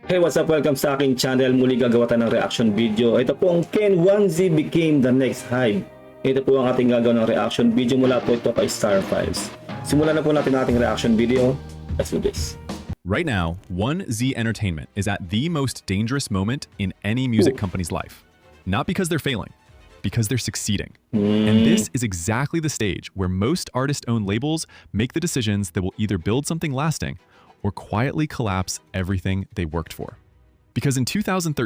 Hey, what's up? Welcome sa aking channel. Muli gagawa tayo ng reaction video. Ito po ang Ken 1Z became the next hype. Ito po ang ating gagawin ng reaction video mula po ito kay Star Files. Simulan na po natin ang ating reaction video. Let's do this. Right now, 1Z Entertainment is at the most dangerous moment in any music company's life. Not because they're failing, because they're succeeding. And this is exactly the stage where most artist-owned labels make the decisions that will either build something lasting or quietly collapse everything they worked for. Because in 2013,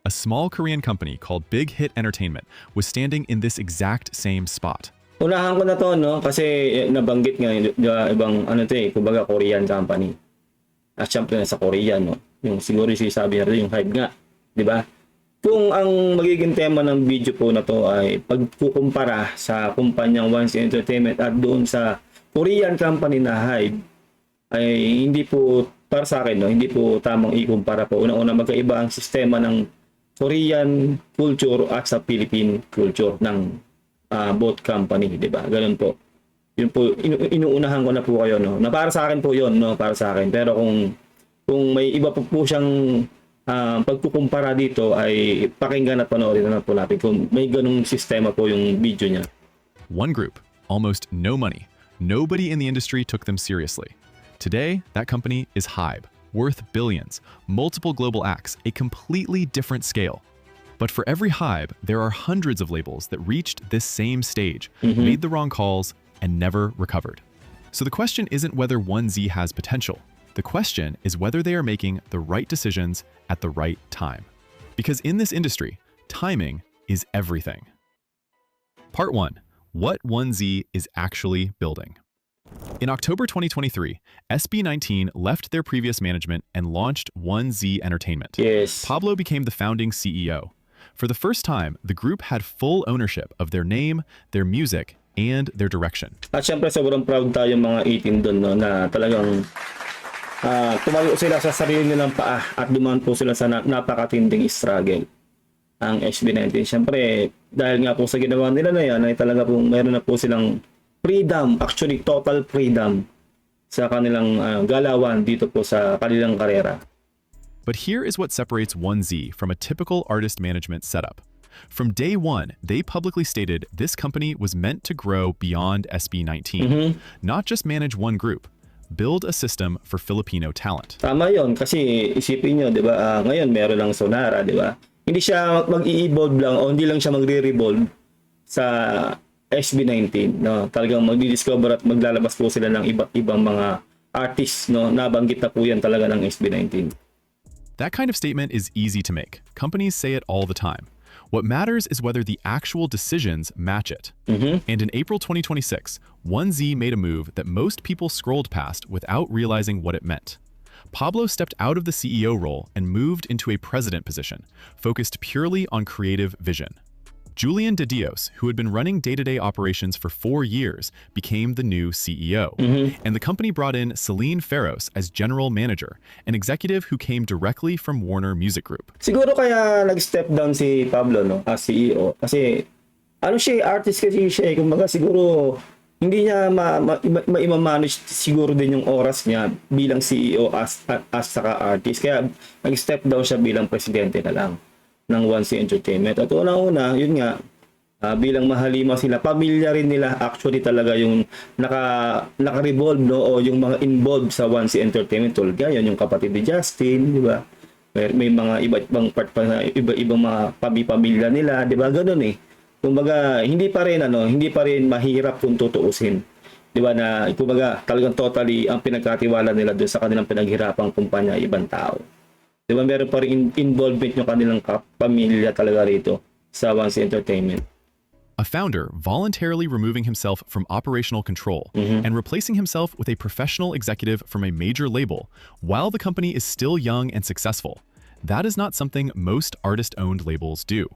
a small Korean company called Big Hit Entertainment was standing in this exact same spot. Unahan ko na to, no? Kasi nabanggit nga ibang kumbaga Korean company. At syempre sa Korea, no? Yung siguro sabi natin yung hype nga, di ba? Kung ang magiging tema ng video po na to ay pagkukumpara sa kumpanyang 1Z Entertainment at doon sa Korean company na hype, ay hindi po para sa akin, no, hindi po tamang ikumpara po. Una-una, magkaiba ang sistema ng Korean culture at sa Philippine culture ng both company, di ba? Ganun po. Yun po, inuunahan ko na po kayo, no. Na para sa akin po 'yon, no, para sa akin. Pero kung may iba po siyang pagkukumpara dito, ay pakinggan at panoorin na po natin kung may ganung sistema po yung video niya. One group, almost no money. Nobody in the industry took them seriously. Today, that company is HYBE, worth billions, multiple global acts, a completely different scale. But for every HYBE, there are hundreds of labels that reached this same stage, made the wrong calls, and never recovered. So the question isn't whether 1Z has potential. The question is whether they are making the right decisions at the right time. Because in this industry, timing is everything. Part 1. What 1Z is actually building. In October 2023, SB19 left their previous management and launched 1Z Entertainment. Yes. Pablo became the founding CEO. For the first time, the group had full ownership of their name, their music, and their direction. At syempre sobrang proud tayo mga 18 doon, no, na talagang tumayo sila sa sarili nilang paa at dumaan po sila sa napakatinding struggle. Ang SB19, syempre dahil nga po sa ginawa nila na yan, ay talaga po meron na po silang freedom, actually total freedom sa kanilang galawan dito po sa kanilang karera. But here is what separates 1Z from a typical artist management setup. From day one, they publicly stated this company was meant to grow beyond SB19, not just manage one group, build a system for Filipino talent. Tama yon, kasi isipin nyo, di ba, ngayon meron lang Sonara, di ba? Hindi siya mag-i-evolve lang o hindi lang siya magre-revolve sa SB19, no? Talagang magdi-discover at maglalabas po sila ng iba't ibang mga artists, no? Nabanggit na po yan talaga ng SB19. That kind of statement is easy to make. Companies say it all the time. What matters is whether the actual decisions match it. And in April 2026, 1Z made a move that most people scrolled past without realizing what it meant. Pablo stepped out of the CEO role and moved into a president position, focused purely on creative vision. Julian De Dios, who had been running day-to-day operations for 4 years, became the new CEO. And the company brought in Celine Ferros as general manager, an executive who came directly from Warner Music Group. Siguro kaya nag-step down si Pablo, no, as CEO, kasi artist kasi siya, kumbaga siguro hindi niya ma-manage siguro din yung oras niya bilang CEO as saka artist, kaya nag-step down siya bilang presidente na lang ng 1Z Entertainment. At una-una, yun nga, bilang mahalima sila, pamilya rin nila actually talaga yung naka-revolve, no, o yung mga involved sa 1Z Entertainment. Tulad yan, yung kapatid ni Justin, di ba? May mga iba-ibang part pa na iba-ibang mga pamilya nila, di ba? Ganun eh. Kumbaga, hindi pa rin mahirap kung tutuusin. Di ba na, kumbaga, talagang totally ang pinagkatiwala nila doon sa kanilang pinaghirapang kumpanya, ibang tao. Di ba meron pa rin involvement yung kanilang pamilya talaga rito sa 1Z Entertainment. A founder voluntarily removing himself from operational control and replacing himself with a professional executive from a major label while the company is still young and successful. That is not something most artist-owned labels do.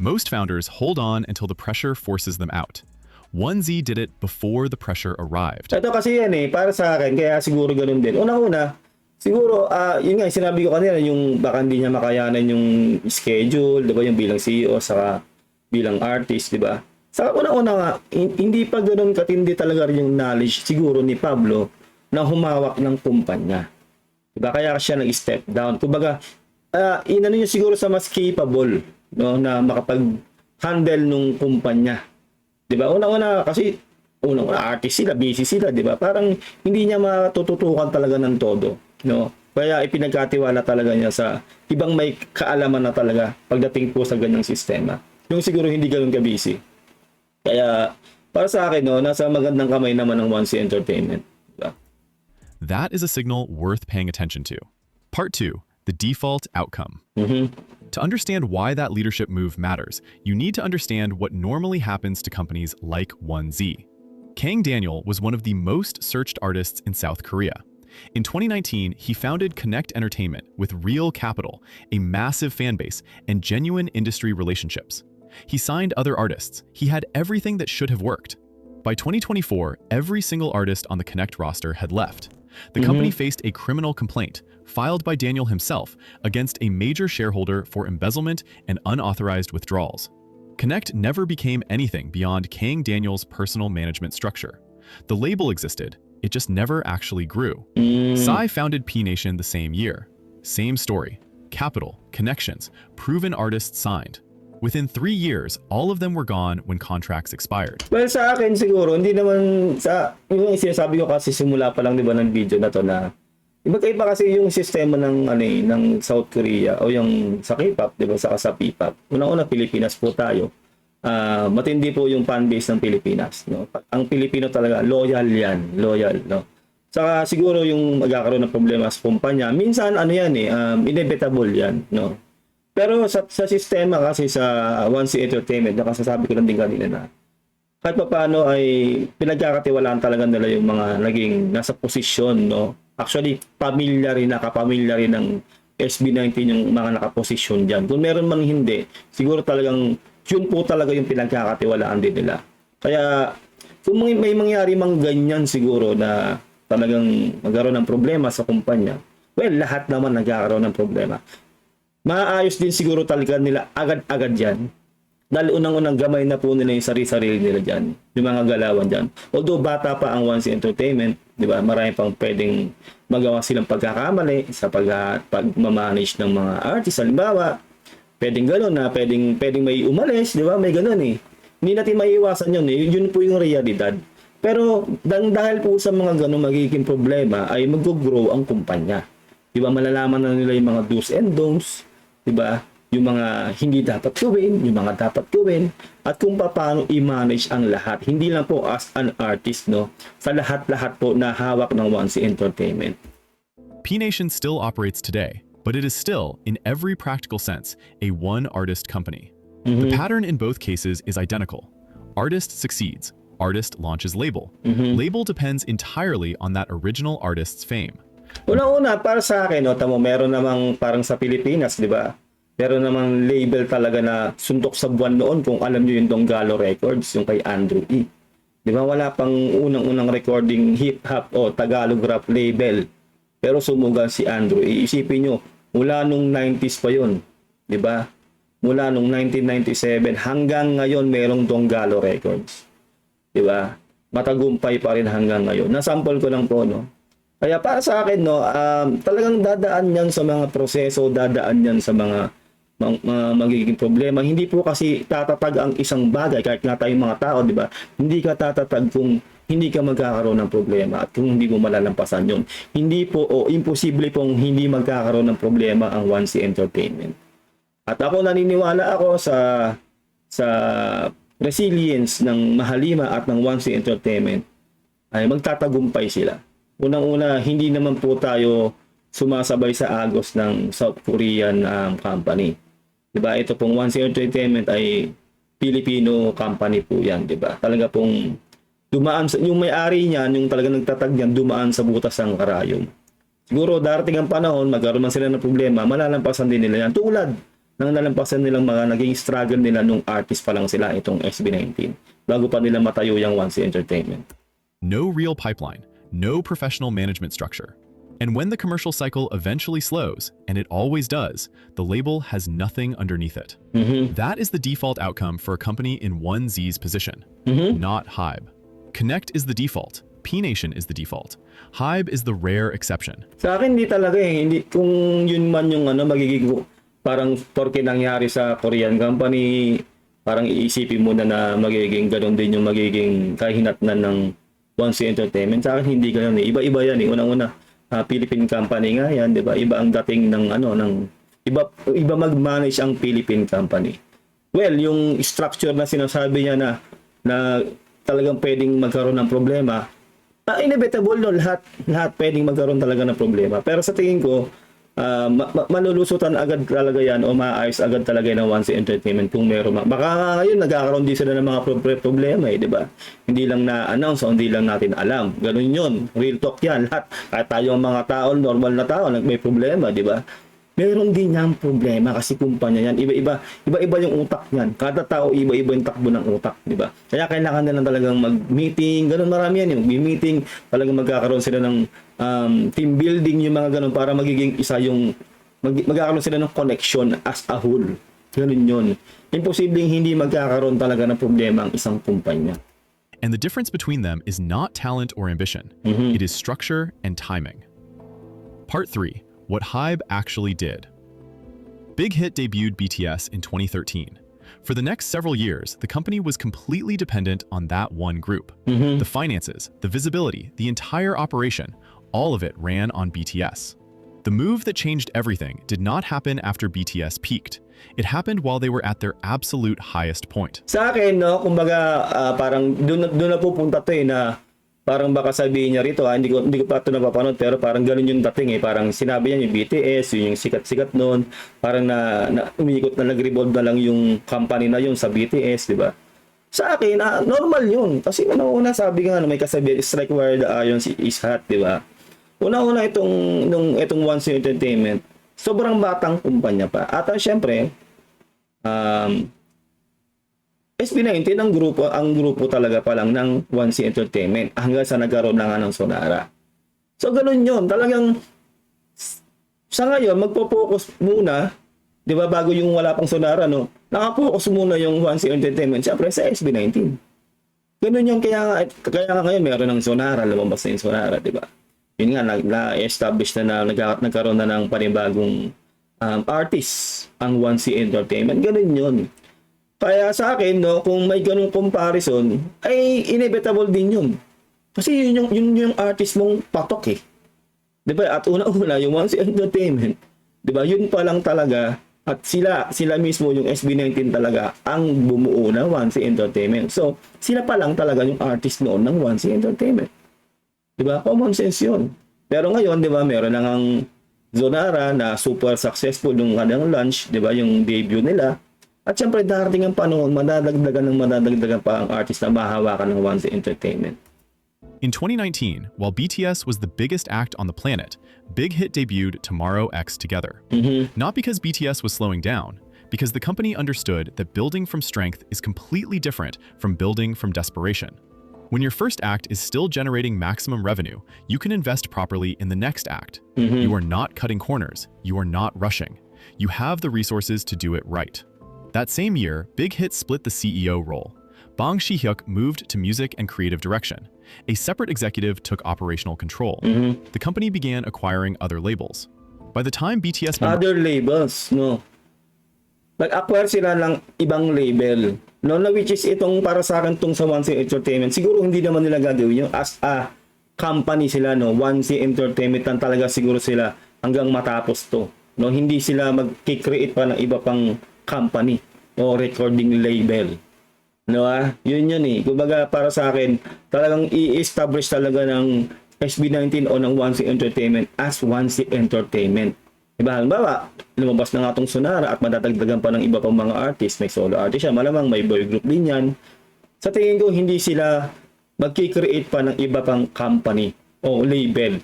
Most founders hold on until the pressure forces them out. 1Z did it before the pressure arrived. Ito kasi yan para sa akin, kaya siguro ganun din. Una-una, siguro, yun nga, sinabi ko kanina, yung baka hindi niya makayanan yung schedule, di ba, yung bilang CEO, saka bilang artist, di ba? Sa una-una nga, hindi pa ganun katindi talaga rin yung knowledge siguro ni Pablo na humawak ng kumpanya. Diba? Kaya siya nag-step down. Kumbaga, inano niya siguro sa mas capable, no, na makapag-handle nung kumpanya. Diba? Una-una, kasi artist sila, busy sila, diba? Parang hindi niya matututukan talaga ng todo. No? Kaya ipinagkatiwala talaga niya sa ibang may kaalaman na talaga pagdating po sa ganyang sistema. Yung siguro hindi ganoon ka-busy. Kaya, para sa akin, no, nasa magandang kamay naman ng 1C Entertainment. Diba? That is a signal worth paying attention to. Part 2, the default outcome. To understand why that leadership move matters, you need to understand what normally happens to companies like 1Z. Kang Daniel was one of the most searched artists in South Korea. In 2019, he founded Connect Entertainment with real capital, a massive fan base, and genuine industry relationships. He signed other artists. He had everything that should have worked. By 2024, every single artist on the Connect roster had left. The company faced a criminal complaint, filed by Daniel himself, against a major shareholder for embezzlement and unauthorized withdrawals. Connect never became anything beyond Kang Daniel's personal management structure. The label existed, it just never actually grew. Psy founded P Nation the same year. Same story. Capital, connections, proven artists signed. Within 3 years, all of them were gone when contracts expired. Well, sa akin siguro, hindi naman sa yung sinasabi ko kasi simula pa lang 'di ba ng video na to na iba kasi yung sistema ng ng South Korea o yung sa K-pop, 'di ba, sa P-pop. Una-una Pilipinas po tayo. Matindi po yung fan base ng Pilipinas, no. Ang Pilipino talaga loyal 'yan, loyal, no. Saka siguro yung magkakaroon ng problema sa kumpanya, minsan inevitable 'yan, no. Pero sa sistema kasi sa 1C Entertainment, nakasasabi ko lang din kanina na kahit pa paano ay pinagkakatiwalaan talaga nila yung mga naging nasa posisyon, no? Actually, kapamilya rin ng SB19 yung mga nakaposisyon dyan. Kung meron man hindi, siguro talagang yun po talaga yung pinagkakatiwalaan din nila. Kaya kung may mangyari mang ganyan siguro na talagang magkaroon ng problema sa kumpanya, well, lahat naman nagkakaroon ng problema. Maayos din siguro talaga nila agad-agad yan. Dahil unang-unang gamay na po nila yung sarili-sarili nila dyan. Yung mga galawan dyan. Although bata pa ang 1C Entertainment, di ba, marami pang pwedeng magawa silang pagkakamali sa pag-manage ng mga artist. Halimbawa, pwedeng gano'n na, pwedeng may umalis, di ba, may gano'n eh. Hindi natin maiiwasan yun eh. Yun po yung realidad. Pero dahil po sa mga gano'n magiging problema ay mag-grow ang kumpanya. Di ba, malalaman na nila yung mga do's and don'ts. Diba? Yung mga hindi dapat gawin, yung mga dapat gawin, at kung paano i-manage ang lahat. Hindi lang po as an artist, no? Sa lahat-lahat po na hawak ng 1C Entertainment. P Nation still operates today, but it is still, in every practical sense, a one-artist company. The pattern in both cases is identical. Artist succeeds, artist launches label. Label depends entirely on that original artist's fame. Una-una, para sa akin, no, tamo, meron namang parang sa Pilipinas, di ba? Meron namang label talaga na suntok sa buwan noon kung alam nyo yung Donggalo Records, yung kay Andrew E. Di ba? Wala pang unang-unang recording hip-hop o Tagalog rap label. Pero sumugal si Andrew E. Isipin nyo, mula nung 90s pa yun. Di ba? Mula nung 1997 hanggang ngayon merong Donggalo Records. Di ba? Matagumpay pa rin hanggang ngayon. Nasample ko lang po, no? Kaya para sa akin, no, talagang dadaan yan sa mga proseso, dadaan yan sa mga magiging problema. Hindi po kasi tatatag ang isang bagay, kahit nga tayong mga tao, di ba? Hindi ka tatatag kung hindi ka magkakaroon ng problema at kung hindi mo malalampasan yun. Hindi po, o imposible pong hindi magkakaroon ng problema ang 1C Entertainment. At ako naniniwala ako sa resilience ng Mahalima at ng 1C Entertainment ay magtatagumpay sila. Unang-una, hindi naman po tayo sumasabay sa agos ng South Korean company. Diba? Ito pong 1C Entertainment ay Filipino company po yan. Diba? Talaga pong dumaan, yung may-ari niyan, yung talaga nagtatag niyan, dumaan sa butas ng karayom. Siguro darating ang panahon, magkaroon man sila ng problema, malalampasan din nila yan. Tulad ng nalampasan nilang mga naging struggle nila nung artist pa lang sila, itong SB19. Bago pa nila matayo yung 1C Entertainment. No real pipeline. No professional management structure. And when the commercial cycle eventually slows, and it always does, the label has nothing underneath it. That is the default outcome for a company in 1Z's position, not HYBE. Connect is the default. P Nation is the default. Hybe is the rare exception. Sa akin, hindi talaga eh. Hindi, kung yun man yung magiging parang porke nangyari sa Korean company, parang iisipin mo na magiging ganun din yung magiging kahinatnan ng 1C Entertainment. Sa akin, hindi ganun eh. Iba-iba yan eh. Unang-una, Philippine company nga yan, di ba? Iba ang dating iba mag-manage ang Philippine company. Well, yung structure na sinasabi niya na talagang pwedeng magkaroon ng problema, inevitable no, lahat pwedeng magkaroon talaga ng problema. Pero sa tingin ko, malulusutan agad talaga yan o maayos agad talaga ng 1C Entertainment kung meron. Baka ngayon nagkakaroon din sila ng mga problema eh, di ba? Hindi lang na-announce o hindi lang natin alam. Ganun yun. Real talk yan. Lahat, kahit tayong mga tao, normal na tao, may problema, di ba? Meron din niyang problema kasi kumpanya yan. Iba-iba yung utak niyan. Kada tao, iba-iba yung takbo ng utak, di ba? Kaya kailangan nila talagang mag-meeting, ganun marami yan. Yung meeting, talagang magkakaroon sila ng team building, yung mga ganun, para magiging isa yung, magkakaroon sila ng connection as a whole. Ganun yun. Imposibleng hindi magkakaroon talaga ng problema ang isang kumpanya. And the difference between them is not talent or ambition. It is structure and timing. Part 3. What Hybe actually did. Big Hit debuted BTS in 2013. For the next several years, the company was completely dependent on that one group. The finances, the visibility, the entire operation, all of it ran on BTS. The move that changed everything did not happen after BTS peaked. It happened while they were at their absolute highest point. Sa akin, no, kumbaga, parang doon na pupunta to eh, na parang baka sabihin niya rito, hindi ko pa ito napapanood, pero parang ganun yung dating eh. Parang sinabi niya yung BTS, yung sikat-sikat noon, parang umiikot na nag-revolve na lang yung company na yun sa BTS, di ba? Sa akin, normal yun. Kasi una sabi nga, may kasabi, strike where the iron is hot, di ba? Una-una itong 1C Entertainment, sobrang batang kumpanya pa. At syempre, SB19 ang grupo talaga pa lang ng 1C Entertainment hanggang sa nagkaroon na nga ng Sonara. So ganun yun, talagang sa ngayon magpo-focus muna, 'di ba, bago yung wala pang Sonara, no? Naka-focus muna yung 1C Entertainment syempre sa SB19. Ganun yung kaya nga ngayon meron ng Sonara, lumabas na yung Sonara, 'di ba? Yun nga na-establish na nagkaroon na ng panibagong artist ang 1C Entertainment. Ganun yun. Kaya sa akin, no, kung may ganung comparison, ay inevitable din yun. Kasi yun yung artist mong patok eh. 'Di ba? At una-una yung 1C Entertainment, 'di ba? Yun pa lang talaga, at sila mismo yung SB19 talaga ang bumuo ng 1C Entertainment. So, sila pa lang talaga yung artist noon ng 1C Entertainment. 'Di ba? Common sense yun. Pero ngayon, 'di ba, meron na ngang Sonara na super successful yung kanilang launch, 'di ba? Yung debut nila. At syempre, darating ang panahon, madadagdagan pa ang artist na mahawakan ng 1C Entertainment. In 2019, while BTS was the biggest act on the planet, Big Hit debuted Tomorrow X Together. Not because BTS was slowing down, because the company understood that building from strength is completely different from building from desperation. When your first act is still generating maximum revenue, you can invest properly in the next act. You are not cutting corners. You are not rushing. You have the resources to do it right. That same year, Big Hit split the CEO role. Bang Si-hyuk moved to music and creative direction. A separate executive took operational control. The company began acquiring other labels. By the time BTS Other labels, no? Nag-acquire sila ng ibang label. No, na which is itong para sa akin tong sa 1C Entertainment. Siguro hindi naman nila gagawin yun as a company sila, no? 1C Entertainment lang talaga siguro sila hanggang matapos to. No, hindi sila mag-create pa ng iba pang company o recording label. No, yun eh. Kumbaga para sa akin, talagang i-establish talaga ng SB19 o ng 1C Entertainment as 1C Entertainment. Diba? Halimbawa, lumabas na nga itong Sonara at madadagdagan pa ng iba pang mga artist. May solo artist siya, malamang may boy group din yan. Sa tingin ko, hindi sila mag-create pa ng iba pang company o label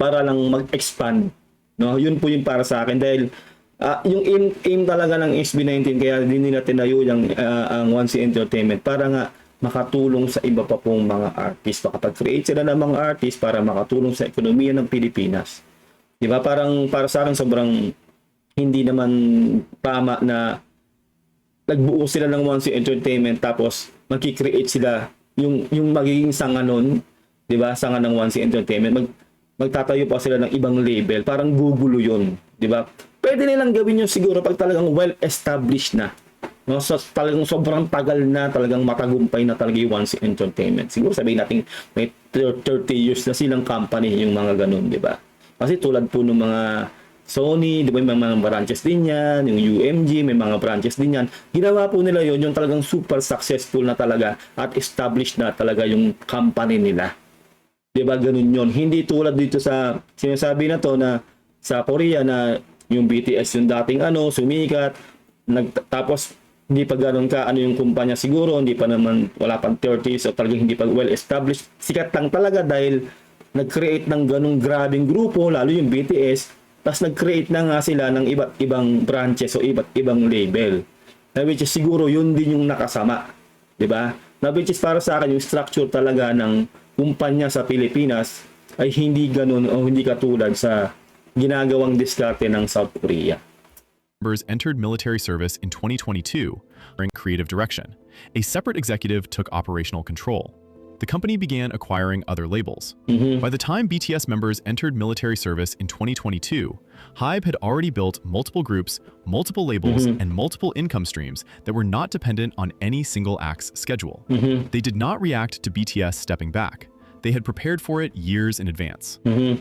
para lang mag-expand. No, yun po yung para sa akin dahil yung aim talaga ng SB19 kaya din nila tinayo ang 1C Entertainment para nga makatulong sa iba pa pong mga artist. Makapag-create sila ng mga artist para makatulong sa ekonomiya ng Pilipinas. Diba? Parang para sa akin sobrang hindi naman tama na nagbuo sila ng 1C Entertainment tapos mag-create sila yung magiging sanga nun 'Di ba? Sa nga ng 1C Entertainment, magtatayo pa sila ng ibang label, parang gugulo 'yon, 'di ba? Pwede nilang gawin 'yun siguro pag talagang well-established na. No, so talagang sobrang tagal na, talagang matagumpay na talaga yung 1C Entertainment. Siguro sabihin natin may 30 years na silang company yung mga ganun, 'di ba? Kasi tulad po ng mga Sony, 'di ba, may mga branches din 'yan, yung UMG, may mga branches din 'yan. Ginawa po nila 'yon, yung talagang super successful na talaga at established na talaga yung company nila. 'Di ba? Ganun 'yon. Hindi tulad dito sa sinasabi na to na sa Korea na yung BTS yung dating sumikat, tapos hindi pa ganoon ka yung kumpanya siguro, hindi pa naman, wala pang 30s, so talagang hindi pa well established. Sikat lang talaga dahil nag-create ng ganung grabing grupo, lalo yung BTS, tapos nag-create na nga sila ng iba't ibang branches o iba't ibang label. Na which is siguro yun din yung nakasama, 'di ba? Na which is para sa akin yung structure talaga ng kumpanya sa Pilipinas ay hindi ganoon o hindi katulad sa ginagawang diskarte ng South Korea. Members entered military service in 2022 in creative direction. A separate executive took operational control. The company began acquiring other labels. By the time BTS members entered military service in 2022, HYBE had already built multiple groups, multiple labels, and multiple income streams that were not dependent on any single act's schedule. They did not react to BTS stepping back. They had prepared for it years in advance.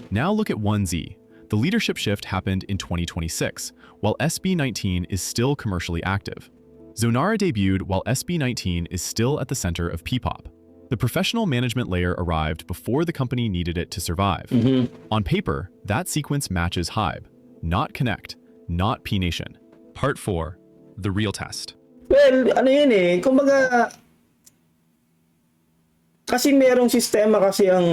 Now look at 1Z. The leadership shift happened in 2026, while SB19 is still commercially active. Zonara debuted while SB19 is still at the center of P-pop. The professional management layer arrived before the company needed it to survive. On paper, that sequence matches HYBE, not Connect, not P Nation. Part 4, The Real Test. Well, kumbaga, kasi merong sistema kasi ang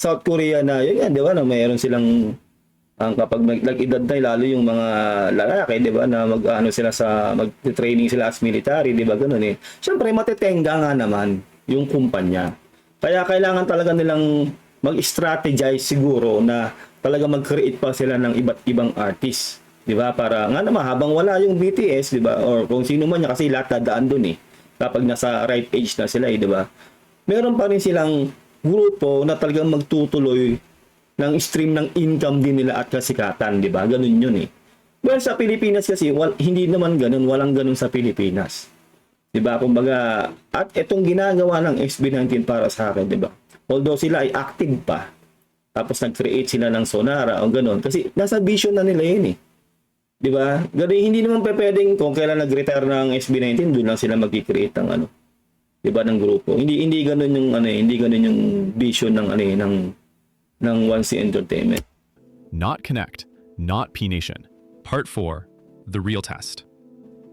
South Korea na yun, 'di ba, na mayroon silang kapag nag-edad na lalo yung mga lalaki, 'di ba, na sila sa mag-training sila as military, 'di ba, ganoon eh. Syempre matetenga nga naman yung kumpanya. Kaya kailangan talaga nilang mag-strategize siguro na talaga mag-create pa sila ng iba't ibang artist, 'di ba? Para nga naman habang wala yung BTS, 'di ba, or kung sino man niya, kasi lahat dadaan doon eh. Kapag nasa right age na sila, 'di ba? Meron pa rin silang grupo na talagang magtutuloy ng stream ng income din nila at kasikatan, 'di ba? Ganun 'yun eh. Well, sa Pilipinas kasi hindi naman ganun, walang ganun sa Pilipinas. 'Di ba? Kumbaga, at itong ginagawa ng SB19 para sa akin, 'di ba? Although sila ay active pa, tapos nag-create sila ng Sonara o ganun, kasi nasa vision na nila 'yun eh. 'Di ba? Ganun, hindi naman pwedeng kung kailan nag-retire ng SB19, doon lang sila mag-create ng 'di ba, ng grupo. Hindi ganoon yung hindi ganoon yung vision ng ng 1C Entertainment. Not Connect, not P Nation. Part 4, The Real Test.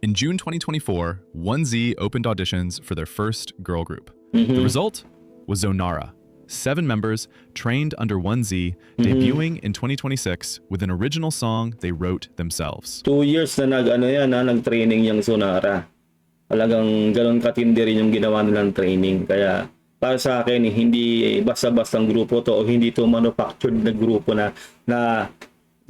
In June 2024, 1Z opened auditions for their first girl group. The result was Zonara, 7 members trained under 1Z, debuting in 2026 with an original song they wrote themselves. 2 years na nag-training yung Sonara. Talagang ganoon katindi rin yung ginawa nilang training. Kaya para sa akin, hindi basta-bastang grupo to o hindi to manufactured na grupo na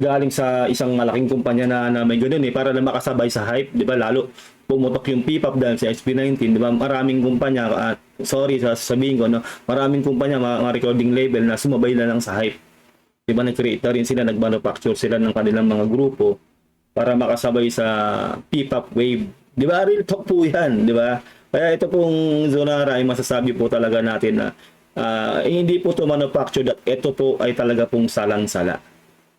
galing sa isang malaking kumpanya na may ganun eh, para na makasabay sa hype, 'di ba? Lalo pumutok yung P-pop dahil sa SB19, 'di ba? Maraming kumpanya, sasabihin ko, maraming kumpanya, mga recording label na sumabay na lang sa hype. 'Di ba? Nag-create na rin sila, nag-manufacture sila ng kanilang mga grupo para makasabay sa P-pop wave. 'Di ba? Real talk po 'yan, 'di ba? Kaya ito pong Zonara ay masasabi po talaga natin na hindi po to manufactured at ito po ay talaga pong salang-sala.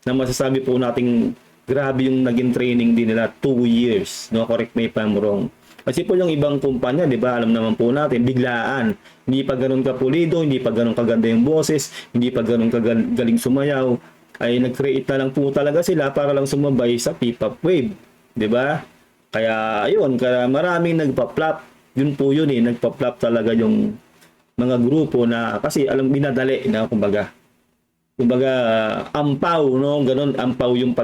Na masasabi po nating grabe yung naging training din nila, 2 years, no? Correct me if I'm wrong. Kasi po yung ibang kumpanya, 'di ba? Alam naman po natin, biglaan. Hindi pa ganoon kapulido, hindi pa ganoon kaganda yung boses, hindi pa ganoon kagaling sumayaw, ay nag-create na lang po talaga sila para lang sumabay sa P-pop wave, 'di ba? Kaya ayun, kaya maraming nagpa-flop. Yun po yun eh, nagpa-flop talaga yung mga grupo na kasi binadali na kumbaga ampaw, no, ganun, ampaw yung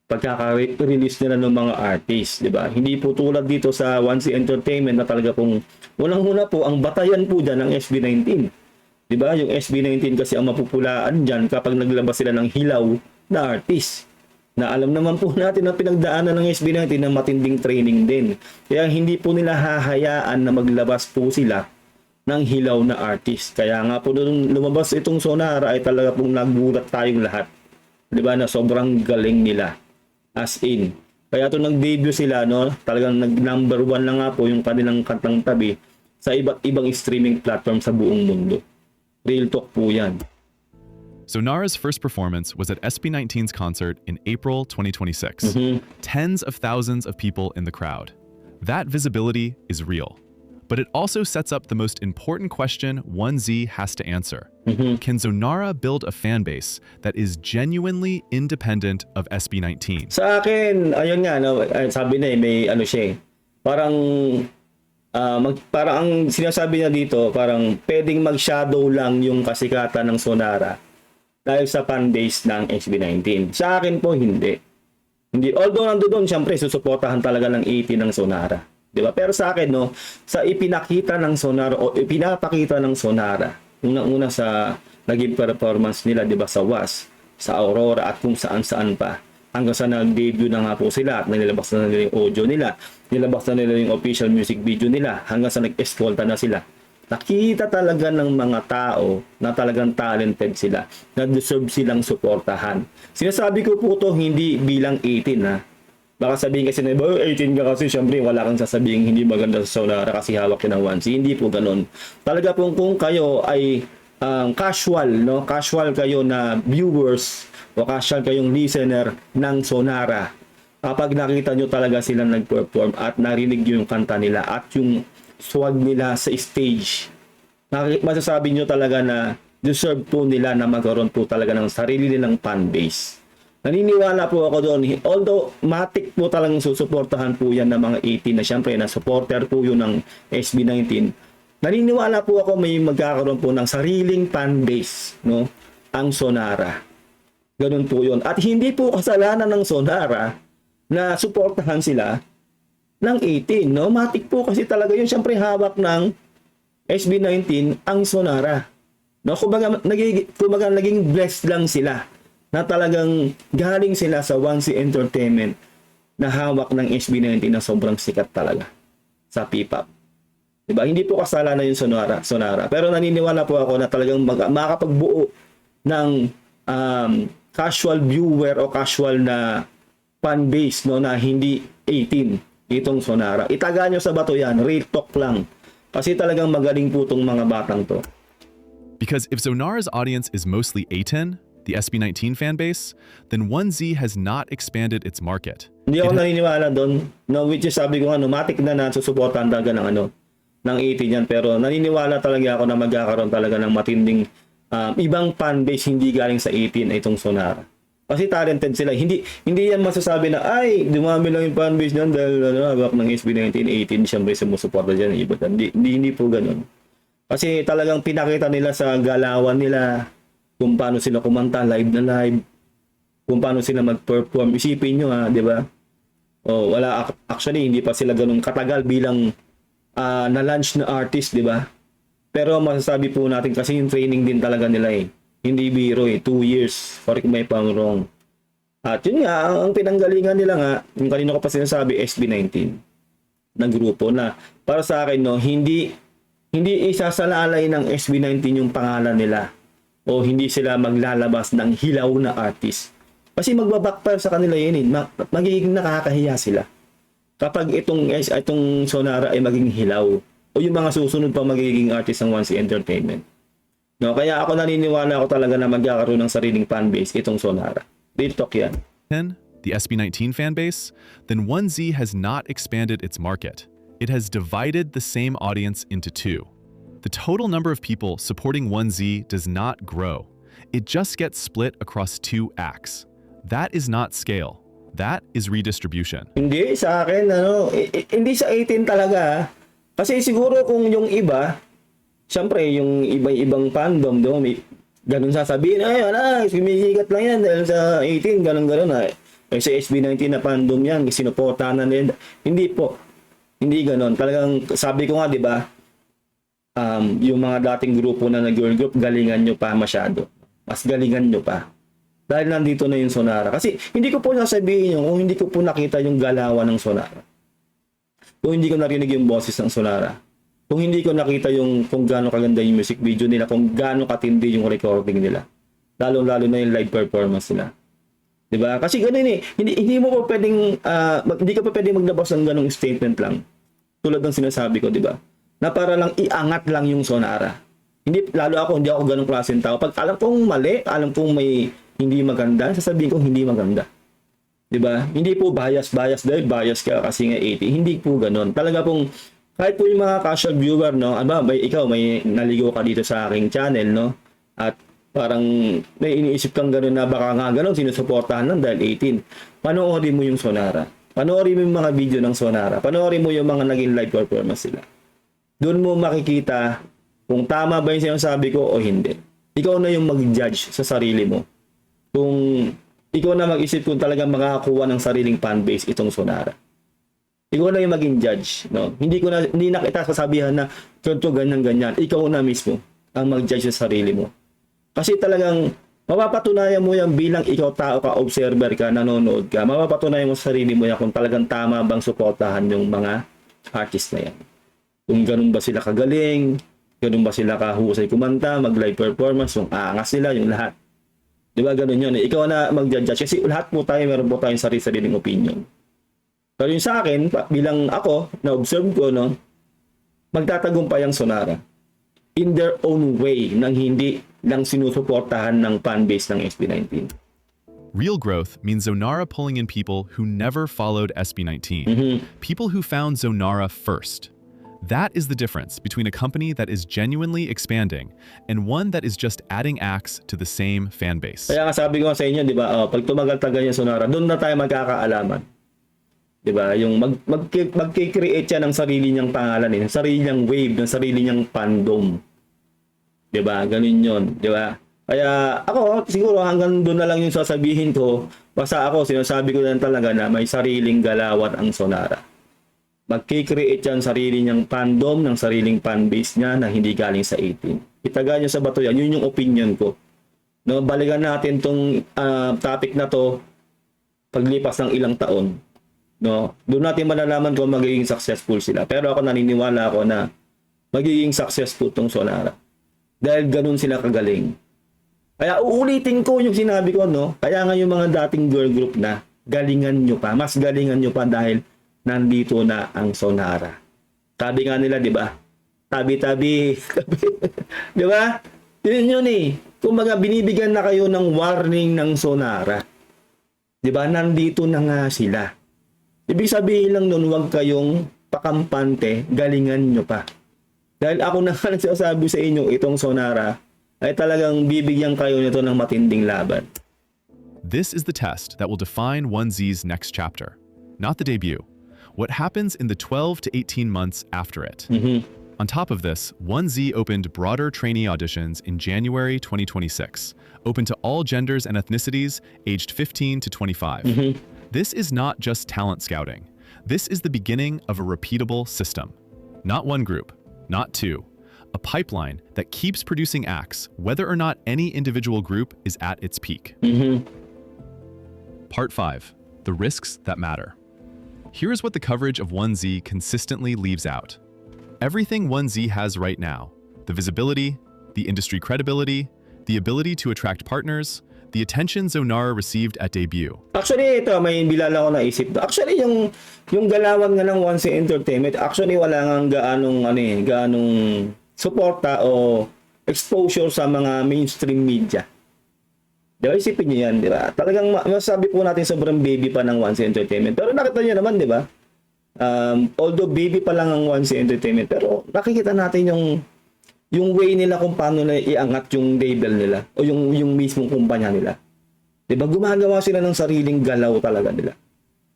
pagkaka-release nila ng mga artist, 'di ba? Hindi po tulad dito sa 1C Entertainment na talaga pong unang-una po ang batayan po diyan ng SB19. 'Di ba? Yung SB19 kasi ang mapupulaan diyan kapag naglabas sila ng hilaw na artist. Na alam naman po natin na pinagdaanan ng SB19 na matinding training din. Kaya hindi po nila hahayaan na maglabas po sila ng hilaw na artist. Kaya nga po nung lumabas itong Sonara ay talaga pong nagulat tayong lahat. 'Di ba na sobrang galing nila. As in. Kaya to nag-debut sila, no, talagang nag-number 1 na nga po yung kanilang Kantang Tabi sa iba't ibang streaming platform sa buong mundo. Real talk po yan. Sonara's first performance was at SB19's concert in April 2026. Tens of thousands of people in the crowd. That visibility is real. But it also sets up the most important question 1Z has to answer. Can Sonara build a fan base that is genuinely independent of SB19? Sa akin, ayun nga, no, sabi na may ano siya parang, parang ang sinasabi niya dito, parang pwedeng mag-shadow lang yung kasikatan ng Sonara dahil sa fan base ng SB19. Sa akin po, hindi. Although nandoon, syempre, susuportahan talaga ng 80 ng Sonara. Diba? Pero sa akin, no, sa ipinakita ng Sonara o ipinapakita ng Sonara, unang-una sa naging performance nila, diba, sa WAS, sa Aurora at kung saan-saan pa. Hanggang sa nag-debut na nga po sila at nilabas na nila yung audio nila, nilabas na nila yung official music video nila, hanggang sa nag-escolta na sila. Nakita talaga ng mga tao na talagang talented sila, na deserve silang suportahan. Sinasabi ko po to hindi bilang 18 ha. Baka sabihin kasi na, 18 ka kasi, syempre wala kang sasabihin hindi maganda sa Sonara kasi hawak yun ng 1C. Hindi po ganun. Talaga po kung kayo ay casual, no? Casual kayo na viewers o casual kayong listener ng Sonara. Kapag nakita nyo talaga silang nag-perform at narinig nyo yung kanta nila at yung swag nila sa stage, masasabi nyo talaga na deserve po nila na magkaroon po talaga ng sarili nilang fan base. Naniniwala po ako doon. Although matik po talagang susuportahan po yan ng mga 18 na syempre na supporter po yun ng SB19. Naniniwala po ako may magkakaroon po ng sariling fan base, no? Ang Sonara. Ganun po yun. At hindi po kasalanan ng Sonara na suportahan sila ng 18, no? Matik po kasi talaga yun. Syempre hawak ng SB19 ang Sonara. No? Kumbaga naging blessed lang sila na talagang galing sila sa 1C Entertainment na hawak ng SB19 na sobrang sikat talaga sa P-pop. Diba? Hindi po kasalanan yung Sonara. Pero naniniwala po ako na talagang makakapagbuo ng casual viewer o casual na fan base, no, na hindi 18 itong Sonara. Itaga nyo sa bato yan. Real talk lang. Kasi talagang magaling po itong mga batang to. Because if Sonara's audience is mostly A10, the SB19 fan base, then 1Z has not expanded its market. Hindi ako naniniwala doon. No, which is sabi ko nga, matik na susuportahan talaga ng ng 18 yan. Pero naniniwala talaga ako na magkakaroon talaga ng matinding ibang fan base hindi galing sa 18 itong Sonara. Kasi talented sila. Hindi yan masasabi na, ay, dumami lang yung fan base niyan dahil hawak ng SB19, 18, siyempre sumusuporta dyan. Hindi po ganun. Kasi talagang pinakita nila sa galawan nila, kung paano sila kumanta, live na live, kung paano sila mag-perform. Isipin nyo di ba? Actually, hindi pa sila ganun katagal bilang na-launch na artist, di ba? Pero masasabi po natin kasi yung training din talaga nila Hindi biro 2 years, correct me if I'm wrong. At yun nga, ang pinanggalingan nila nga, yung kanino ko pa sinasabi, SB19 na grupo na para sa akin, no, hindi isasalalay ng SB19 yung pangalan nila. O hindi sila maglalabas ng hilaw na artist. Kasi magbabackfire sa kanila yun magiging nakakahiya sila. Kapag itong Sonara ay maging hilaw. O yung mga susunod pa magiging artist ng 1C Entertainment. No, kaya ako naniniwala ako talaga na magkakaroon ng sariling fanbase itong Sonara. Real talk yan. The SB19 fan base, then 1Z has not expanded its market. It has divided the same audience into two. The total number of people supporting 1Z does not grow. It just gets split across 2 acts. That is not scale. That is redistribution. Hindi, sa akin, hindi sa 18 talaga. Kasi siguro kung yung iba, syempre, yung ibang fandom, may ganun sasabihin, sumisikat lang yan dahil sa 18, ganun. Sa SB19 na fandom yan, sinuportahan na nila. Hindi po. Hindi ganun. Talagang, sabi ko nga, di ba, yung mga dating grupo na girl group, galingan nyo pa masyado. Mas galingan nyo pa. Dahil nandito na yung Sonara. Kasi hindi ko po sasabihin kung hindi ko po nakita yung galawan ng Sonara. Kung hindi ko narinig yung boses ng Sonara. kung hindi ko nakita yung kung gaano kaganda yung music video nila, kung gaano katindi yung recording nila. Lalo-lalo na yung live performance nila. 'Di ba? Kasi ganoon eh, hindi mo pa pwedeng hindi ka pa pwedeng maglabas ng ganung statement lang. Tulad ng sinasabi ko, 'di ba? Na para lang iangat lang yung Sonara. Hindi ako ganung klaseng tao. Pag alam kong mali, alam kong may hindi maganda, sasabihin ko hindi maganda. 'Di ba? Hindi po bias dahil bias ka kasi nga 80. Hindi po ganoon. Talaga pong kahit po yung mga casual viewer, no, ikaw may naligo ka dito sa aking channel, no, at parang may iniisip kang gano'n na baka nga gano'n, sinusuportahan lang dahil 18. Panoorin mo yung Sonara. Panoorin mo yung mga video ng Sonara. Panoorin mo yung mga naging live performance sila. Doon mo makikita kung tama ba yung sinasabi ko o hindi. Ikaw na yung mag-judge sa sarili mo. Kung ikaw na mag-isip kung talagang makakakuha ng sariling fanbase itong Sonara. Ikaw na yung maging judge, no? Hindi na kita sasabihan na ganyan. Ikaw na mismo ang mag-judge sa sarili mo. Kasi talagang mapapatunayan mo yan bilang ikaw tao ka, observer ka, nanonood ka. Mapapatunayan mo sa sarili mo yan kung talagang tama bang suportahan yung mga artist na yan. Kung ganun ba sila kagaling, ganun ba sila kahusay kumanta, mag-live performance, yung aangas nila, yung lahat. Di ba ganun yun? Ikaw na mag-judge kasi lahat po tayo, meron po tayong sarili-sariling opinion. Pero yung sa akin, bilang ako, na-observe ko, no, magtatagumpay ang Sonara in their own way nang hindi lang sinusuportahan ng fanbase ng SB19. Real growth means Zonara pulling in people who never followed SB19, people who found Zonara first. That is the difference between a company that is genuinely expanding and one that is just adding acts to the same fan base. Kaya nga sabi ko sa inyo, di ba, pag tumagal-tagal yung Sonara, doon na tayo magkakaalaman. 'Di ba? Yung magki-create siya ng sarili niyang pangalan, ng sarili niyang wave, ng sarili niyang fandom. 'Di ba? Ganun 'yon, 'di ba? Kaya ako siguro hanggang doon na lang yung sasabihin ko. Basta ako sinasabi ko lang talaga na may sariling galawan ang Sonara. Magki-create siya ng sarili niyang fandom, ng sariling fanbase niya na hindi galing sa 18. Itaga niyo sa bato yan, yun yung opinion ko. No, balikan natin tong topic na to paglipas ng ilang taon. No, doon natin malalaman kung magiging successful sila. Pero ako naniniwala ako na magiging successful tong Sonara. Dahil ganun sila kagaling. Kaya uulitin ko yung sinabi ko, no? Kaya nga yung mga dating girl group na galingan nyo pa, mas galingan nyo pa dahil nandito na ang Sonara. Sabi nga nila, di ba? Tabi-tabi. Di ba? Yun eh. Kumbaga binibigyan na kayo ng warning ng Sonara. Di ba? Nandito na nga sila. Ibig sabihin lang nun, huwag kayong pakampante, galingan nyo pa. Dahil ako na nagsasabi sa inyo, itong Sonara, ay talagang bibigyan kayo nito ng matinding laban. This is the test that will define 1Z's next chapter, not the debut. What happens in the 12 to 18 months after it. On top of this, 1Z opened broader trainee auditions in January 2026, open to all genders and ethnicities aged 15 to 25. This is not just talent scouting. This is the beginning of a repeatable system. Not one group, not two. A pipeline that keeps producing acts, whether or not any individual group is at its peak. Part 5. The risks that matter. Here is what the coverage of 1Z consistently leaves out. Everything 1Z has right now, the visibility, the industry credibility, the ability to attract partners, the attention Zonara received at debut. Actually, ito, may bilala ko naisip. Actually, yung galawan nga ng 1Z Entertainment, actually wala nga gaanong suporta o exposure sa mga mainstream media. Diba? Isipin nyo yan, di ba? Talagang masasabi po natin sobrang baby pa ng 1Z Entertainment. Pero nakita nyo naman, di ba? Although baby pa lang ang 1Z Entertainment, pero nakikita natin yung way nila kung paano na iangat yung label nila o yung mismong kumpanya nila. Diba? Gumagawa sila ng sariling galaw talaga nila.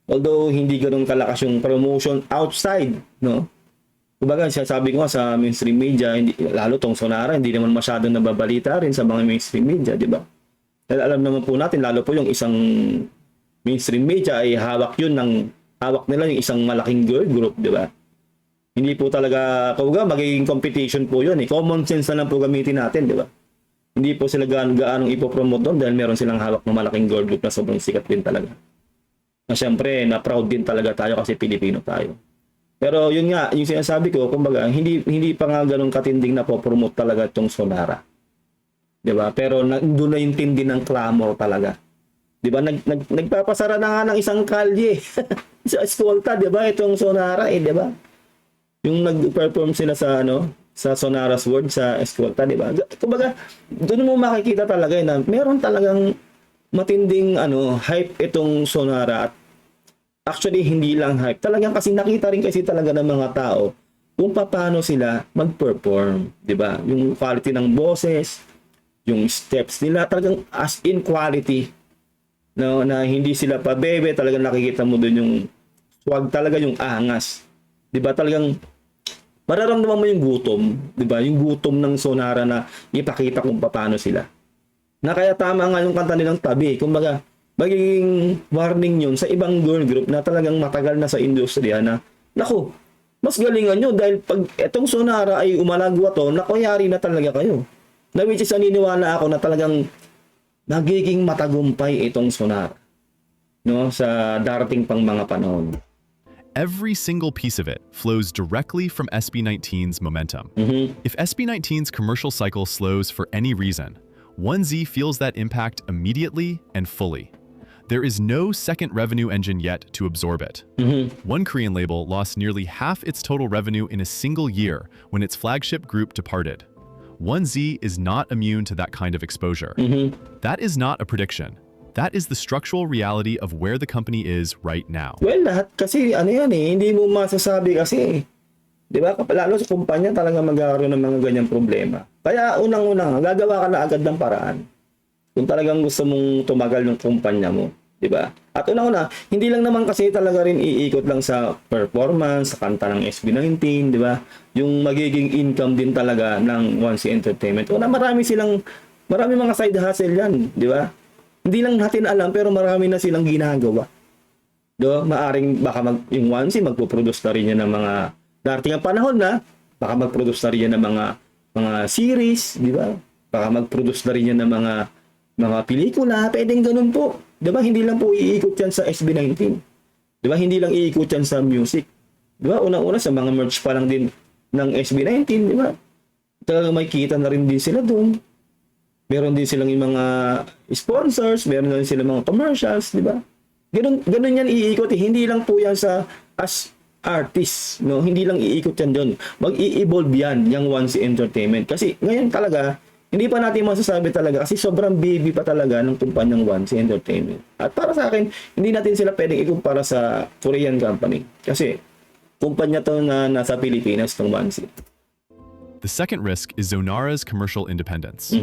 Although hindi ganoon kalakas yung promotion outside, no? Kumbaga, sabi ko nga sa mainstream media, lalo tong Sonara, hindi naman masyadong nababalita rin sa mga mainstream media, di ba? Dahil alam naman po natin, lalo po yung isang mainstream media ay hawak nila yung isang malaking girl group, di ba? Hindi po talaga, kumbaga, magiging competition po yun. Common sense na lang po gamitin natin, di ba? Hindi po sila gaanong ipopromote doon dahil meron silang hawak ng malaking girl group na sobrang sikat din talaga. Na syempre, na proud din talaga tayo kasi Pilipino tayo. Pero yun nga, yung sinasabi ko, kumbaga, hindi pa nga ganun katinding na po-promote talaga itong Sonara. 'Di ba? Pero doon na yung tindi ng clamor talaga. 'Di ba? Nagpapasara na nga ng isang kalye sa Escolta, 'di ba? Itong Sonara, 'di ba? Yung nag-perform sila sa sa Sonara's World sa Escolta, 'di ba? Kumbaga, doon mo makikita talaga na meron talagang matinding hype itong Sonara. At actually, hindi lang hype. Talagang kasi nakita rin kasi talaga ng mga tao kung paano sila mag-perform, 'di ba? Yung quality ng boses, yung steps nila, talagang as in quality. No, na hindi sila pabebe, talagang nakikita mo doon yung swag talaga, yung angas. 'Di ba? Talagang mararamdaman mo yung gutom, 'di ba? Yung gutom ng Sonara na ipakita kung paano sila. Na kaya tama nga yung kanta nilang Tabi. Kumbaga, magiging warning yun sa ibang girl group na talagang matagal na sa industriya na, naku, mas galingan nyo dahil pag etong Sonara ay umalagwa to, naku, yari na talaga kayo. Na which is naniniwala ako na talagang nagiging matagumpay itong Sonara, no, sa darating pang mga panahon. Every single piece of it flows directly from SB19's momentum. If SB19's commercial cycle slows for any reason, 1Z feels that impact immediately and fully. There is no second revenue engine yet to absorb it. One Korean label lost nearly half its total revenue in a single year when its flagship group departed. 1Z is not immune to that kind of exposure. That is not a prediction. That is the structural reality of where the company is right now. Well, lahat kasi hindi mo masasabi kasi, di ba? Lalo sa kumpanya talaga magkakaroon ng mga ganyang problema. Kaya unang-unang, gagawa ka na agad ng paraan. Kung talagang gusto mong tumagal ng kumpanya mo, di ba? At una-una, hindi lang naman kasi talaga rin iikot lang sa performance, sa kanta ng SB19, di ba? Yung magiging income din talaga ng 1C Entertainment. Marami mga side hustle yan, di ba? Hindi lang natin alam pero marami na silang ginagawa. Do, maaring baka yung 1C magpo-produce na rin yan ng mga darating ang panahon na baka mag-produce na rin yan ng mga series, di ba? Baka mag-produce na rin yan ng mga pelikula, pwedeng ganun po. 'Di ba? Hindi lang po iikot yan sa SB19. 'Di ba? Hindi lang iikot yan sa music. 'Di ba? Unang-una sa mga merch pa lang din ng SB19, 'di ba? Talagang may kita na rin din sila doon. Meron din silang yung mga sponsors, meron din silang mga commercials, 'di ba? Ganun yan iikot. Hindi lang po yan sa as artist, no? Hindi lang iikot yan doon. Mag-i-evolve yan yung 1C Entertainment. Kasi ngayon talaga hindi pa natin masasabi talaga kasi sobrang baby pa talaga ng kumpanyang 1C Entertainment. At para sa akin, hindi natin sila pwedeng ikumpara sa Korean company. Kasi kumpanya to na nasa Pilipinas ng 1C. The second risk is Zonara's commercial independence.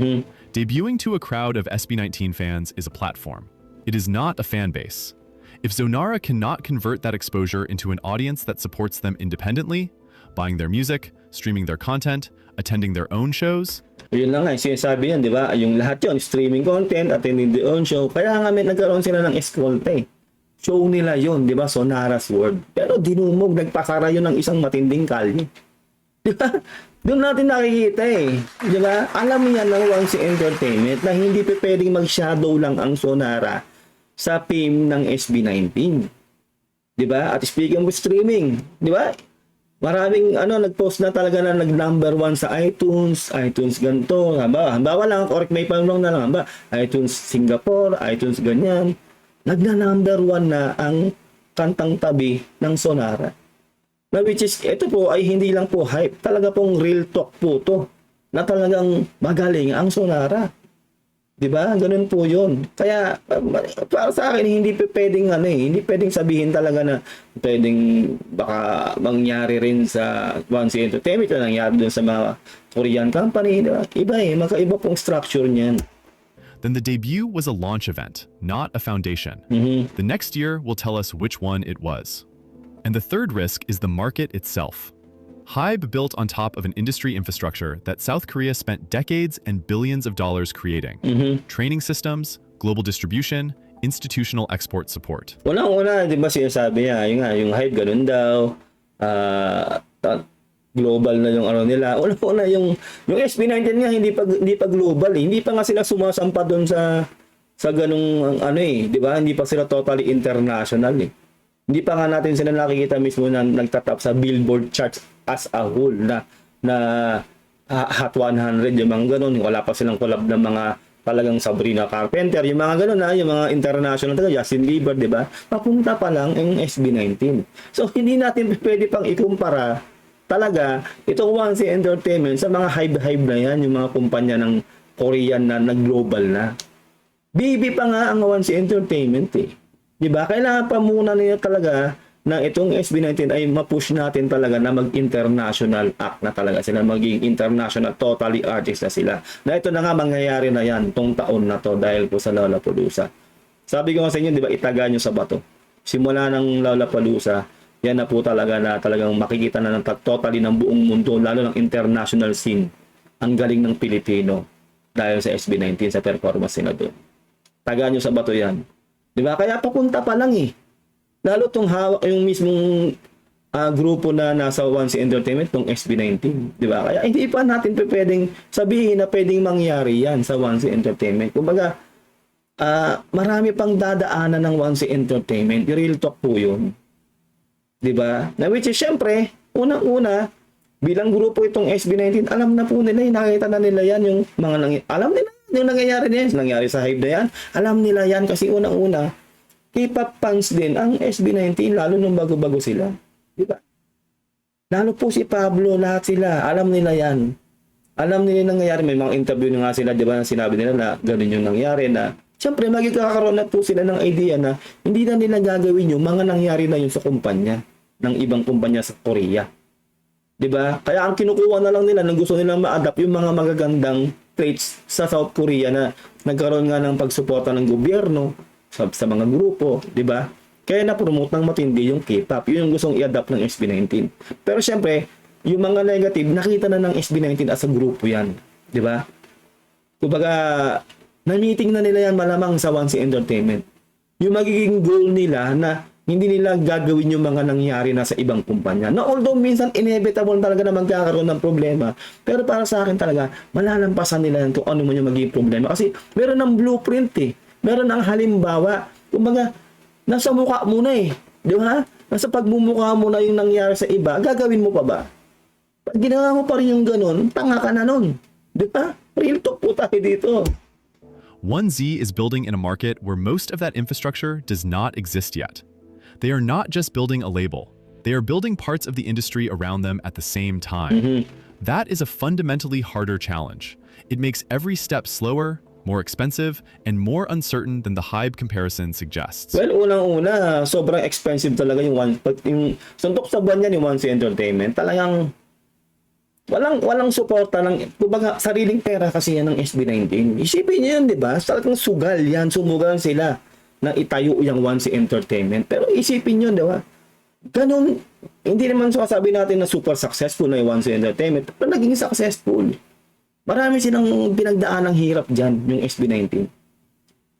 Debuting to a crowd of SB19 fans is a platform. It is not a fan base. If Zonara cannot convert that exposure into an audience that supports them independently, buying their music, streaming their content, attending their own shows, yun lang nga, sinasabi yan, di ba? Yung lahat yun, streaming content, attending the own show. Kaya nga nagkaroon sila ng Escolta eh. Show nila yun, di ba? Sonara's World. Pero dinumog, nagpasara yun ng isang matinding kalye. Di ba? Doon natin nakikita eh. Di ba? Alam niya ng 1C Entertainment na hindi pa pwedeng mag-shadow lang ang Sonara sa fame ng SB19. Di ba? At speaking of streaming, di ba? Maraming nag-post na talaga na nag-number 1 sa iTunes ganito. Halimbawa lang, correct may panulong na lang. iTunes Singapore, iTunes ganyan. Nagna-number 1 na ang kantang Tabi ng Sonara. Na which is, ito po ay hindi lang po hype. Talaga pong real talk po to. Na talagang magaling ang Sonara. Diba? Ganun po yun. Kaya, para sa akin, hindi pwedeng hindi pwedeng sabihin talaga na pwedeng baka mangyari rin sa 1C Entertainment na nangyari dun sa mga Korean company. Diba? Iba magkaiba pong structure niyan. then the debut was a launch event, not a foundation. The next year will tell us which one it was. And the third risk is the market itself. HYBE built on top of an industry infrastructure that South Korea spent decades and billions of dollars creating. Training systems, global distribution, institutional export support. Unang-una, di ba sinasabi niya, yung HYBE ganun daw, global na yung nila. Unang-una, yung SB19 nga, hindi pa global eh. Hindi pa nga sila sumasampa doon sa ganung di ba? Hindi pa sila totally international eh. Hindi pa nga natin sila nakikita mismo na nagtatap sa Billboard charts as a whole na Hot 100, yung mga ganun. Wala pa silang collab ng mga talagang Sabrina Carpenter, yung mga ganun yung mga international talaga, Justin Bieber, di ba? Papunta pa lang yung SB19. So, hindi natin pwede pang ikumpara talaga itong 1C Entertainment sa mga hype na yan, yung mga kumpanya ng Korean na global na. Baby pa nga ang 1C Entertainment eh. Di ba? Kailangan pa muna nila talaga na itong SB19 ay ma-push natin talaga na mag-international act na talaga sila, maging international totally artist na sila. Na ito na nga mangyayari na yan tong taon na to dahil po sa Lollapalooza. Sabi ko nga sa inyo, di ba, itaga nyo sa bato. Simula ng Lollapalooza, yan na po talaga na talagang makikita na ng totally ng buong mundo, lalo ng international scene. Ang galing ng Pilipino dahil sa SB19, sa performance nila doon. Taga nyo sa bato yan. Di ba? Kaya papunta pa lang eh. Lalo tong hawak yung mismong grupo na nasa 1C Entertainment, tong SB19, di ba? Kaya hindi pa natin pwedeng sabihin na pwedeng mangyari yan sa 1C Entertainment. Kumbaga, marami pang dadaanan ng 1C Entertainment. Real talk po yun. Di ba? Na which is, syempre, unang-una, bilang grupo itong SB19, alam na po nila, nakita na nila yan, yung mga alam nila yung nangyayari na yan, nangyari sa hype na yan, alam nila yan kasi unang-una, K-pop fans din ang SB19 lalo nung bago-bago sila. Di ba? Lalo po si Pablo, lahat sila. Alam nila yan. Alam nila yung nangyayari. May mga interview na nga sila, di ba, na sinabi nila na ganun yung nangyari na siyempre magkakaroon na po sila ng idea na hindi na nila gagawin yung mga nangyari na yun sa kumpanya ng ibang kumpanya sa Korea. Di ba? Kaya ang kinukuha na lang nila nang gusto nilang ma-adapt yung mga magagandang traits sa South Korea na nagkaroon nga ng pagsuporta ng gobyerno sa mga grupo, di ba? Kaya na-promote ng matindi yung K-pop. Yun yung gustong i-adapt ng SB19. Pero syempre, yung mga negative, nakita na ng SB19 as a grupo yan. Di ba? Kumbaga, na-meeting na nila yan malamang sa 1C Entertainment. Yung magiging goal nila na hindi nila gagawin yung mga nangyari na sa ibang kumpanya. Na although minsan inevitable talaga na magkakaroon ng problema, pero para sa akin talaga, malalampasan nila yan kung ano man yung magiging problema. Kasi meron ng blueprint eh. Meron ng halimbawa. Kumbaga, nasa mukha mo na eh. Di ba? Nasa pagmumukha mo na yung nangyari sa iba, gagawin mo pa ba? Pag ginawa mo pa rin yung ganun, tanga ka na nun. Di ba? Real talk po tayo dito. 1Z is building in a market where most of that infrastructure does not exist yet. They are not just building a label. They are building parts of the industry around them at the same time. That is a fundamentally harder challenge. It makes every step slower, more expensive, and more uncertain than the HYBE comparison suggests. Well, unang-una, sobrang expensive talaga yung suntok sa buwan yan, yung 1C Entertainment. Talagang walang suporta ng, kumbaga, sariling pera kasi yan ng SB19. Isipin niyo yun, di ba? Talagang sugal yan, sumugal sila na itayo yung 1C Entertainment. Pero isipin niyo, di ba? Ganun, hindi naman sasabi natin na super successful na yung 1C Entertainment, pero naging successful. Marami silang pinagdaan ng hirap dyan, yung SB19.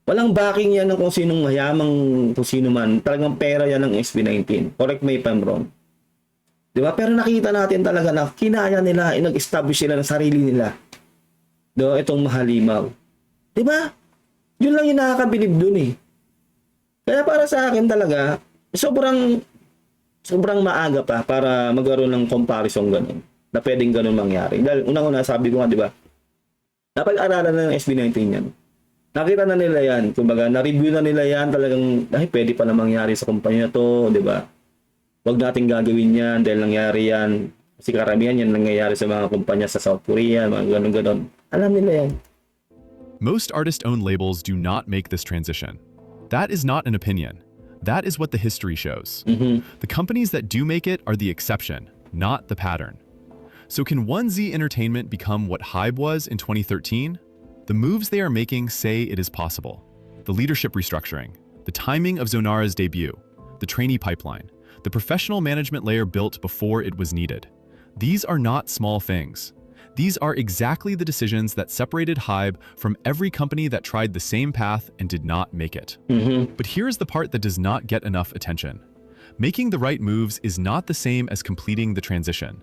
Walang backing yan ng kung sinong mayamang, kung sino man. Talagang pera yan ng SB19. Correct me if I'm wrong. Diba? Pero nakita natin talaga na kinaya nila, nag-establish sila ng sarili nila. Diba? Itong Mahalimaw. Diba? Yun lang yung nakakabilib dun eh. Kaya para sa akin talaga, sobrang maaga pa para magkaroon ng comparison ganun. Na pwedeng ganun mangyari. Dahil unang-una sabi ko nga, di ba? Napag-aralan na ng SB19 yan. Nakita na nila yan. Kumbaga, na-review na nila yan talagang, pwede pa na mangyari sa kumpanya to, di ba? Huwag nating gagawin yan dahil nangyari yan. Kasi karamihan yan nangyayari sa mga kumpanya sa South Korea, mga ganun-ganun. Alam nila yan. Most artist-owned labels do not make this transition. That is not an opinion. That is what the history shows. The companies that do make it are the exception, not the pattern. So can 1Z Entertainment become what HYBE was in 2013? The moves they are making say it is possible. The leadership restructuring, the timing of Zonara's debut, the trainee pipeline, the professional management layer built before it was needed. These are not small things. These are exactly the decisions that separated HYBE from every company that tried the same path and did not make it. But here's the part that does not get enough attention. Making the right moves is not the same as completing the transition.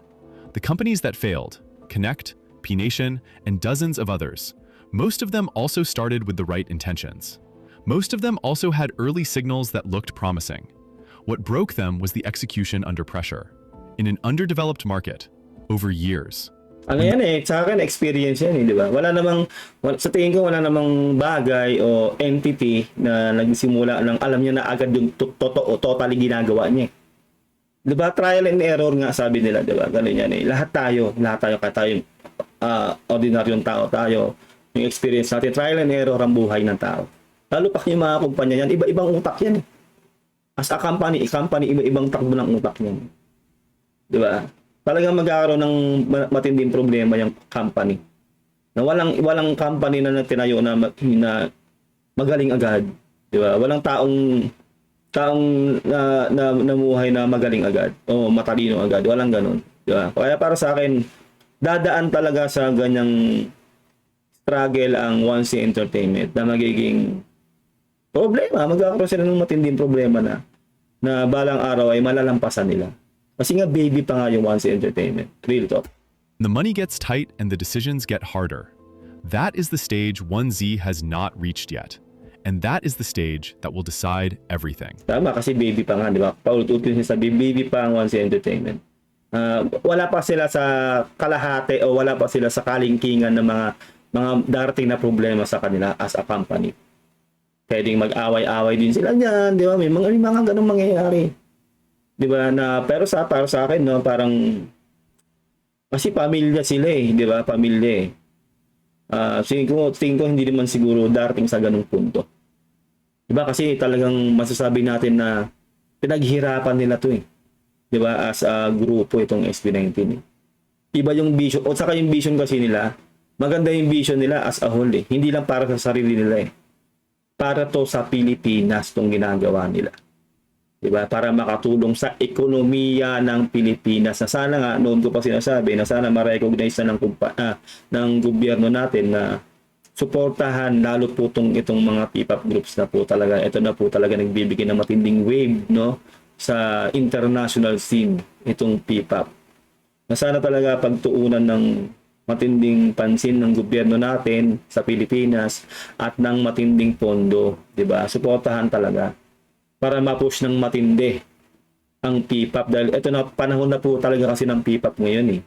The companies that failed, Connect, P-Nation, and dozens of others, most of them also started with the right intentions. Most of them also had early signals that looked promising. What broke them was the execution under pressure. In an underdeveloped market, over years. Ano yan sa akin, experience yan di ba? Sa tingin ko, wala namang bagay o entity na nagsimula ng alam niya na agad yung totoo, totally ginagawa niya. Di ba? Trial and error nga sabi nila, di ba? Ganun yan Lahat tayo, kaya tayo, ordinaryong tao tayo, yung experience natin, trial and error ang buhay ng tao. Lalo pa yung mga kumpanya yan, iba-ibang utak yan. As a company, iba-ibang takbo ng utak yan. Di ba? Talagang magkakaroon ng matinding problema yung company. Na walang company na tinayo na magaling agad, 'di ba? Walang taong namuhay na magaling agad o matalino agad. Walang ganoon, 'di ba? Kaya para sa akin, dadaan talaga sa ganyang struggle ang 1C Entertainment na magiging problema, magkakaroon sila ng matinding problema na balang araw ay malalampasan nila. Kasi nga baby pa nga yung 1C Entertainment. Real talk. The money gets tight and the decisions get harder. That is the stage 1Z has not reached yet. And that is the stage that will decide everything. Tama, kasi baby pa nga, di ba? Paulit-ulit yung sabi, baby pa ang 1C Entertainment. Wala pa sila sa kalahati o wala pa sila sa kalingkingan ng mga darating na problema sa kanila as a company. Pwedeng mag-away-away din sila dyan, di ba? May mga ganong mangyayari. 'Di ba pero para sa akin parang kasi pamilya sila 'di ba? Pamilya tingin ko hindi naman siguro darating sa ganung punto. 'Di ba? Kasi talagang masasabi natin na pinaghirapan nila 'to 'Di ba? As a grupo itong SB19 Iba yung vision o saka yung vision kasi nila, maganda yung vision nila as a whole Hindi lang para sa sarili nila Para to sa Pilipinas tong ginagawa nila. Diba? Para makatulong sa ekonomiya ng Pilipinas. Na sana nga, noon ko pa sinasabi, na sana ma-recognize na ng gobyerno natin na suportahan lalo po itong mga P-pop groups na po talaga. Ito na po talaga nagbibigay ng matinding wave sa international scene, itong P-pop. Na sana talaga pagtuunan ng matinding pansin ng gobyerno natin sa Pilipinas at ng matinding pondo. Diba? Suportahan talaga. Para ma-push ng matindi ang P-pop dahil ito na panahon na po talaga kasi ng P-pop ngayon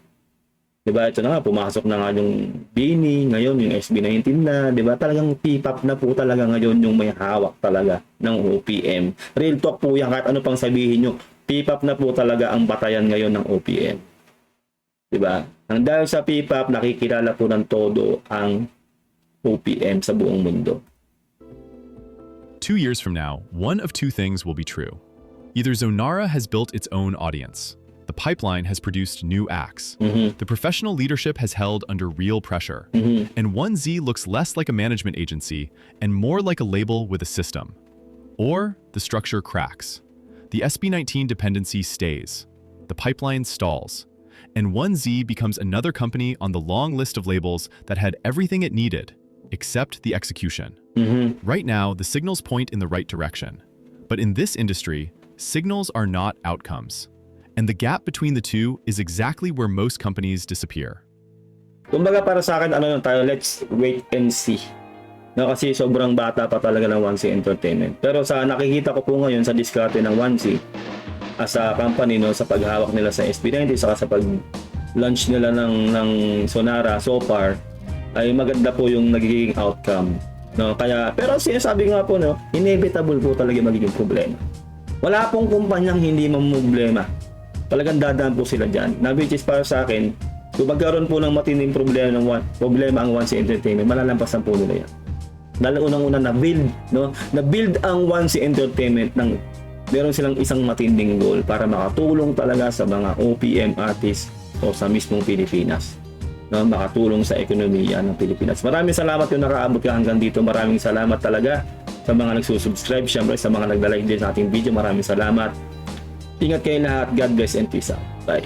'Di ba? Ito na nga pumasok na nga yung BINI, ngayon yung SB19 na, 'di ba? Talagang P-pop na po talaga ngayon yung may hawak talaga ng OPM. Real talk po yan kahit ano pang sabihin nyo. P-pop na po talaga ang batayan ngayon ng OPM. 'Di ba? Nang dahil sa P-pop nakikilala po ng todo ang OPM sa buong mundo. 2 years from now, one of two things will be true. Either Zonara has built its own audience, the pipeline has produced new acts, the professional leadership has held under real pressure, and 1Z looks less like a management agency and more like a label with a system. Or the structure cracks. The SB19 dependency stays, the pipeline stalls, and 1Z becomes another company on the long list of labels that had everything it needed, except the execution. Right now, the signals point in the right direction. But in this industry, signals are not outcomes. And the gap between the two is exactly where most companies disappear. Kumbaga para sa akin, let's wait and see. Kasi sobrang bata pa talaga ng 1C Entertainment. Pero sa nakikita ko po ngayon sa diskarte ng 1C, as a company sa paghawak nila sa SB19, saka sa pag-launch nila ng Zonara so far, ay maganda po yung nagiging outcome. Kaya, pero sinasabi nga po, inevitable po talaga magiging problema. Wala pong kumpanyang hindi mamumblema. Talagang dadaan po sila dyan. Which is para sa akin, kung magkaroon po ng matinding problema ang 1C Entertainment, malalampasan po nila yan. Dahil unang-una na-build ang 1C Entertainment ng meron silang isang matinding goal para makatulong talaga sa mga OPM artists o sa mismong Pilipinas. Makatulong sa ekonomiya ng Pilipinas. Maraming salamat kung nakaabot ka hanggang dito. Maraming salamat talaga sa mga nagsusubscribe. Siyempre sa mga naglalike din sa ating video. Maraming salamat. Ingat kayo lahat. God bless and peace out. Bye.